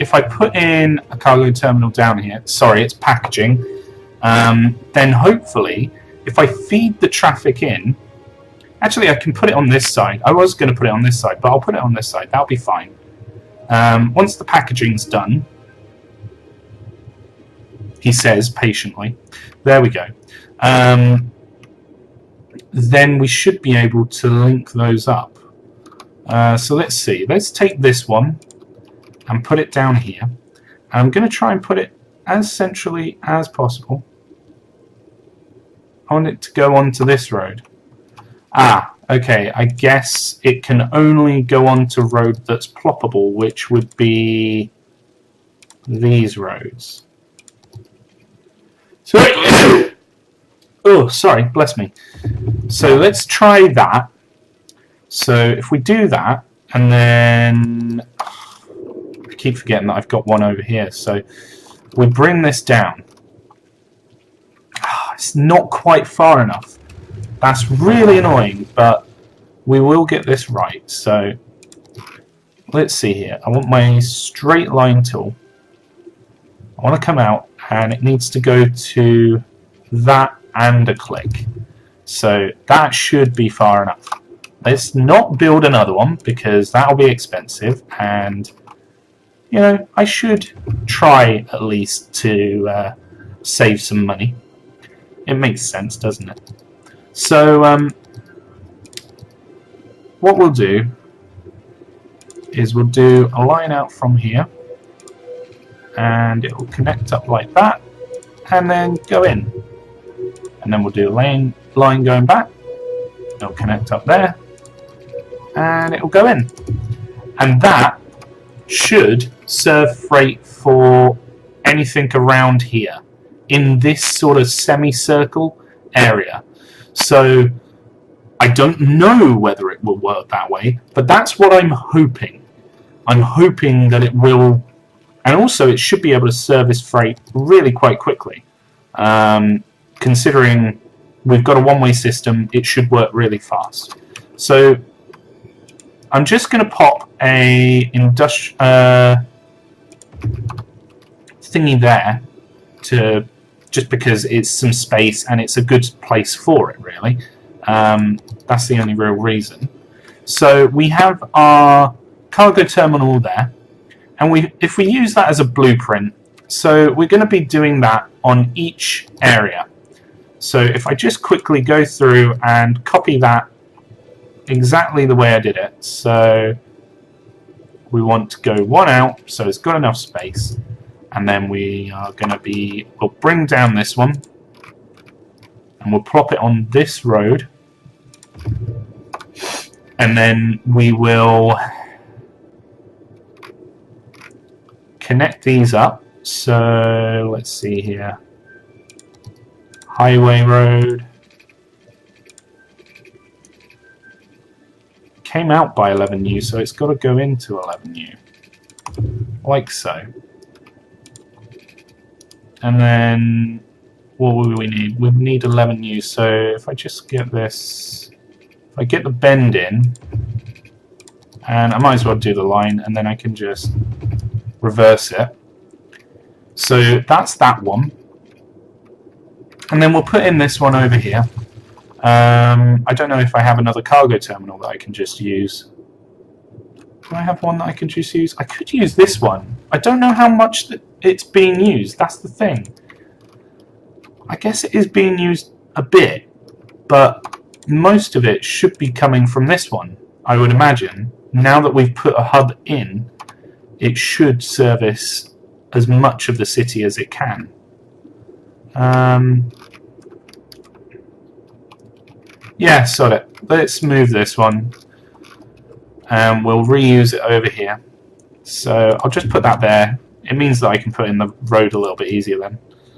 if I put in a cargo terminal down here, sorry, it's packaging, then hopefully if I feed the traffic in, actually I can put it on this side. I was going to put it on this side, but I'll put it on this side. That'll be fine. Once the packaging's done, he says patiently, there we go. Then we should be able to link those up. So let's see. Let's take this one and put it down here. And I'm going to try and put it as centrally as possible. I want it to go onto this road. Okay. I guess it can only go onto road that's ploppable, which would be these roads. So, oh, sorry, bless me. So let's try that. So if we do that, and then I keep forgetting that I've got one over here. So we bring this down. It's not quite far enough. That's really annoying, but we will get this right. So let's see here. I want my straight line tool. I want to come out, and it needs to go to that and a click. So that should be far enough. Let's not build another one because that'll be expensive, and you know, I should try at least to save some money. It makes sense, doesn't it? So what we'll do is we'll do a line out from here, and it will connect up like that, and then go in. And then we'll do a line going back. It'll connect up there, and it will go in. And that should serve freight for anything around here in this sort of semicircle area. So I don't know whether it will work that way, but that's what I'm hoping. I'm hoping that it will. And also, it should be able to service freight really quite quickly. Considering we've got a one-way system, it should work really fast. So I'm just going to pop a thingy there, just because it's some space and it's a good place for it, really. That's the only real reason. So we have our cargo terminal there. And if we use that as a blueprint, so we're going to be doing that on each area. So if I just quickly go through and copy that exactly the way I did it. So we want to go one out, so it's got enough space. And then we are going to we'll bring down this one, and we'll plop it on this road. And then we will connect these up. So let's see here. Highway road. Came out by 11U, so it's got to go into 11U. Like so. And then what will we need? We need 11U, so if I just get this, if I get the bend in, and I might as well do the line, and then I can just reverse it. So that's that one. And then we'll put in this one over here. I don't know if I have another cargo terminal that I can just use. Do I have one that I can just use? I could use this one. I don't know how much it's being used. That's the thing. I guess it is being used a bit, but most of it should be coming from this one, I would imagine. Now that we've put a hub in, it should service as much of the city as it can. Yeah, sod it. Let's move this one, and we'll reuse it over here. So I'll just put that there. It means that I can put in the road a little bit easier then,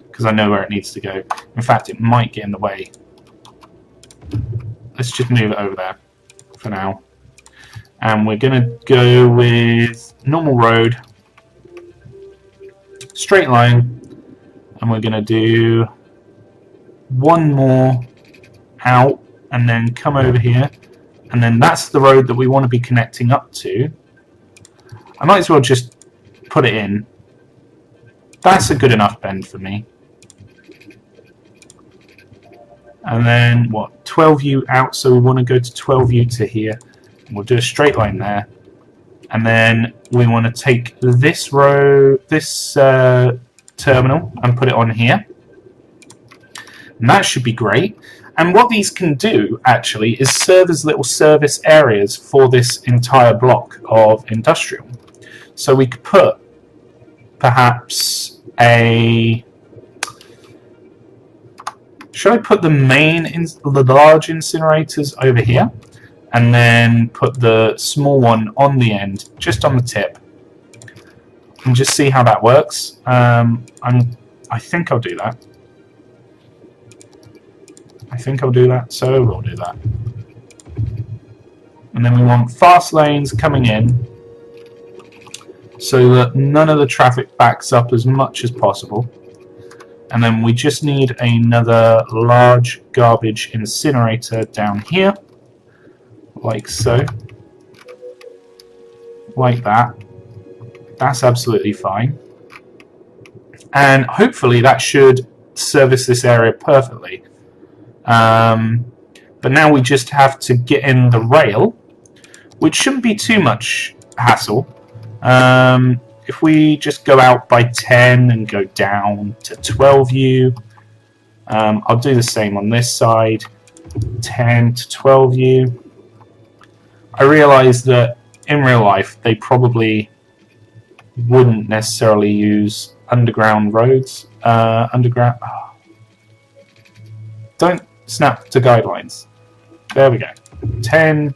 because I know where it needs to go. In fact, it might get in the way. Let's just move it over there for now. And we're going to go with normal road, straight line, and we're going to do one more out and then come over here, and then that's the road that we want to be connecting up to. I might as well just put it in. That's a good enough bend for me. And then, what, 12U out, so we want to go to 12U to here. We'll do a straight line there. And then we want to take this row, this terminal, and put it on here. And that should be great. And what these can do, actually, is serve as little service areas for this entire block of industrial. So we could put, perhaps, a... Should I put the the large incinerators over here, and then put the small one on the end, just on the tip, and just see how that works? I think I'll do that. So we'll do that. And then we want fast lanes coming in, so that none of the traffic backs up as much as possible. And then we just need another large garbage incinerator down here, like so, like that. That's absolutely fine. And hopefully that should service this area perfectly. But now we just have to get in the rail, which shouldn't be too much hassle. If we just go out by 10 and go down to 12U, I'll do the same on this side, 10 to 12U. I realise that in real life they probably wouldn't necessarily use underground roads. Don't snap to guidelines. There we go. 10.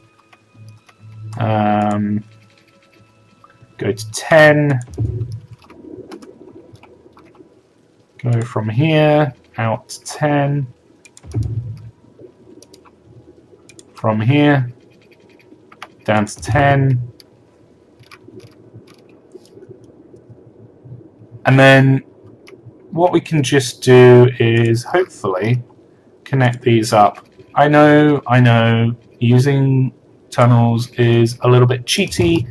Go to 10, go from here, out to 10, from here, down to 10, and then what we can just do is hopefully connect these up. I know, using tunnels is a little bit cheaty,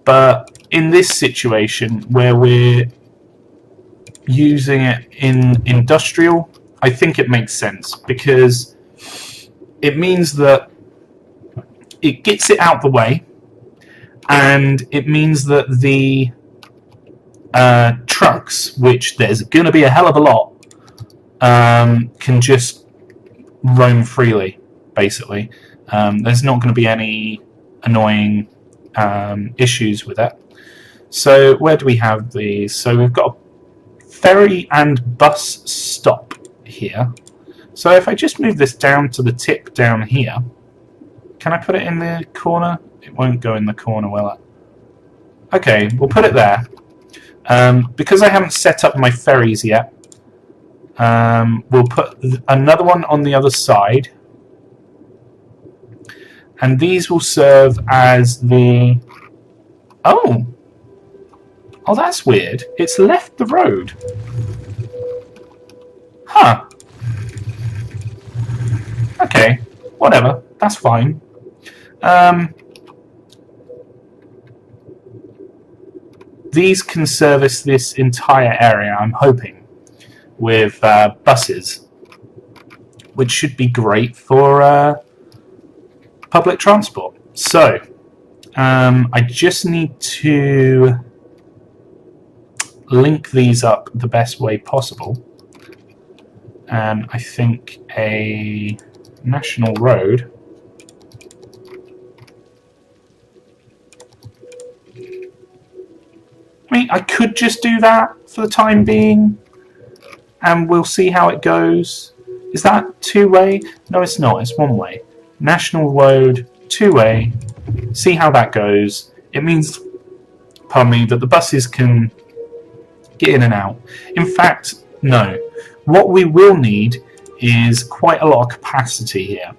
but in this situation where we're using it in industrial, I think it makes sense, because it means that it gets it out the way, and it means that the trucks, which there's going to be a hell of a lot, can just roam freely, basically. There's not going to be any annoying issues with it. So where do we have these? So we've got a ferry and bus stop here. So if I just move this down to the tip down here, can I put it in the corner? It won't go in the corner, will it? Okay, we'll put it there. Because I haven't set up my ferries yet, we'll put another one on the other side, and these will serve as the... Oh, that's weird. It's left the road. Huh. Okay, whatever. That's fine. These can service this entire area, I'm hoping, with buses, which should be great for public transport. So, I just need to link these up the best way possible. And I think a national road I mean, I could just do that for the time being, and we'll see how it goes. Is that two-way? No, it's not. It's one-way. National road, two-way. See how that goes. It means, pardon me, that the buses can get in and out. In fact, no. What we will need is quite a lot of capacity here.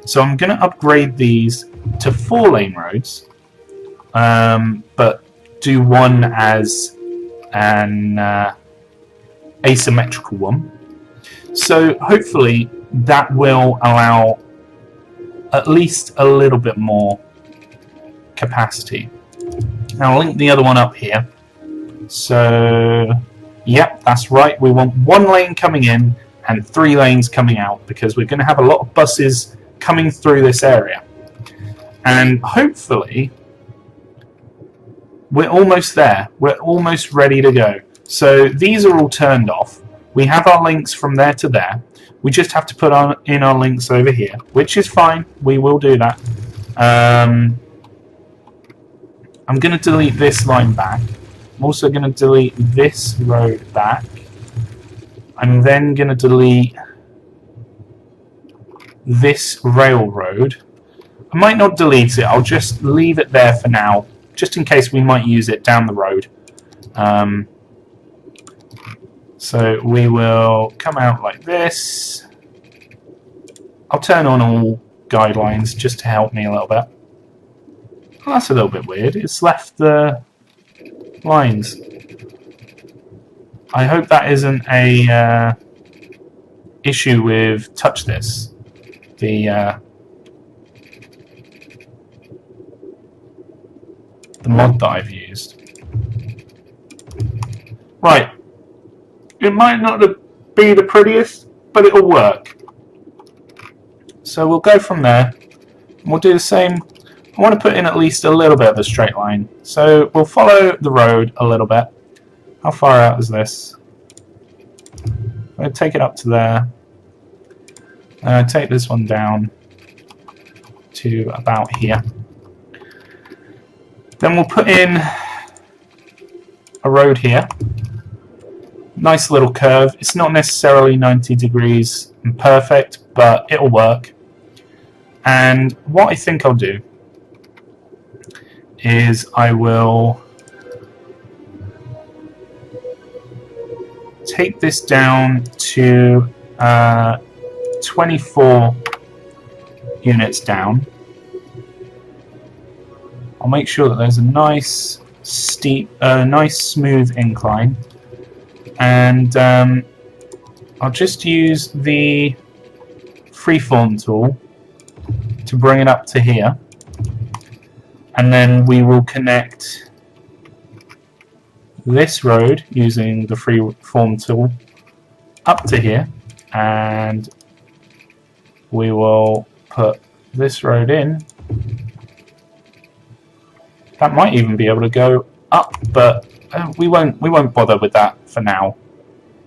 So I'm going to upgrade these to 4-lane roads, but do one as an asymmetrical one. So hopefully that will allow at least a little bit more capacity. Now I'll link the other one up here. So, yep, that's right. We want 1 lane coming in and 3 lanes coming out, because we're going to have a lot of buses coming through this area. And hopefully, we're almost there. We're almost ready to go. So these are all turned off. We have our links from there to there. We just have to put in our links over here, which is fine. We will do that. I'm going to delete this line back. I'm also going to delete this road back. I'm then going to delete this railroad. I might not delete it. I'll just leave it there for now, just in case we might use it down the road. So we will come out like this. I'll turn on all guidelines just to help me a little bit. Well, that's a little bit weird. It's left the lines. I hope that isn't a issue with Touch This. The mod that I've used. Right. It might not be the prettiest, but it'll work. So we'll go from there. We'll do the same. I want to put in at least a little bit of a straight line. So we'll follow the road a little bit. How far out is this? I'm going to take it up to there. Take this one down to about here. Then we'll put in a road here. Nice little curve. It's not necessarily 90 degrees and perfect, but it'll work. And what I think I'll do is I will take this down to 24 units down. I'll make sure that there's a nice steep, nice smooth incline, and I'll just use the freeform tool to bring it up to here, and then we will connect this road using the freeform tool up to here, and we will put this road in. That might even be able to go up, but we won't bother with that for now.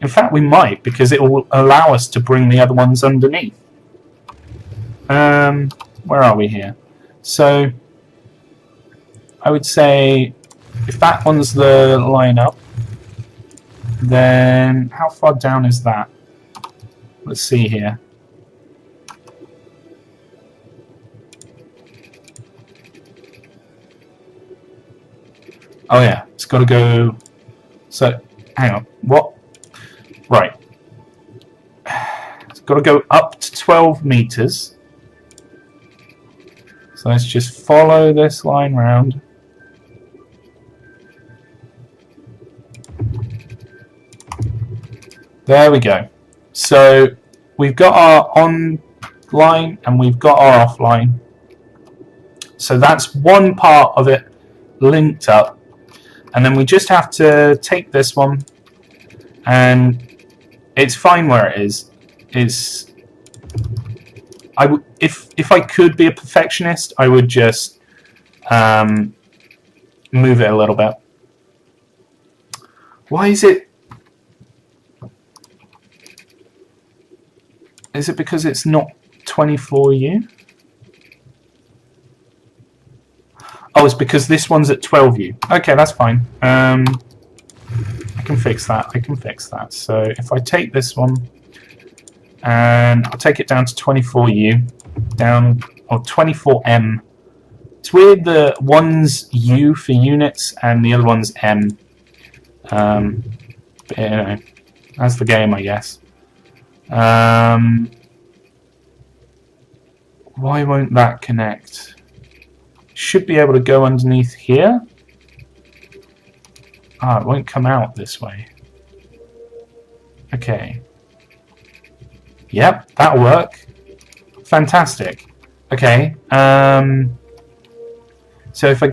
In fact, we might, because it will allow us to bring the other ones underneath. Where are we here? So I would say if that one's the line up, then how far down is that? Let's see here. Oh yeah, it's got to go. So hang on, what? Right, it's got to go up to 12 meters. So let's just follow this line round. There we go. So we've got our on line and we've got our off line. So that's one part of it linked up. And then we just have to take this one, and it's fine where it is. If I could be a perfectionist, I would just move it a little bit. Why is it? Is it because it's not 24U? Oh, it's because this one's at 12U. Okay, that's fine. I can fix that. I can fix that. So if I take this one and I'll take it down to 24U, down, or 24M. It's weird the one's U for units and the other one's M. But, you know, that's the game, I guess. Why won't that connect? Should be able to go underneath here. Ah, it won't come out this way. Okay. Yep, that'll work. Fantastic. Okay. So if I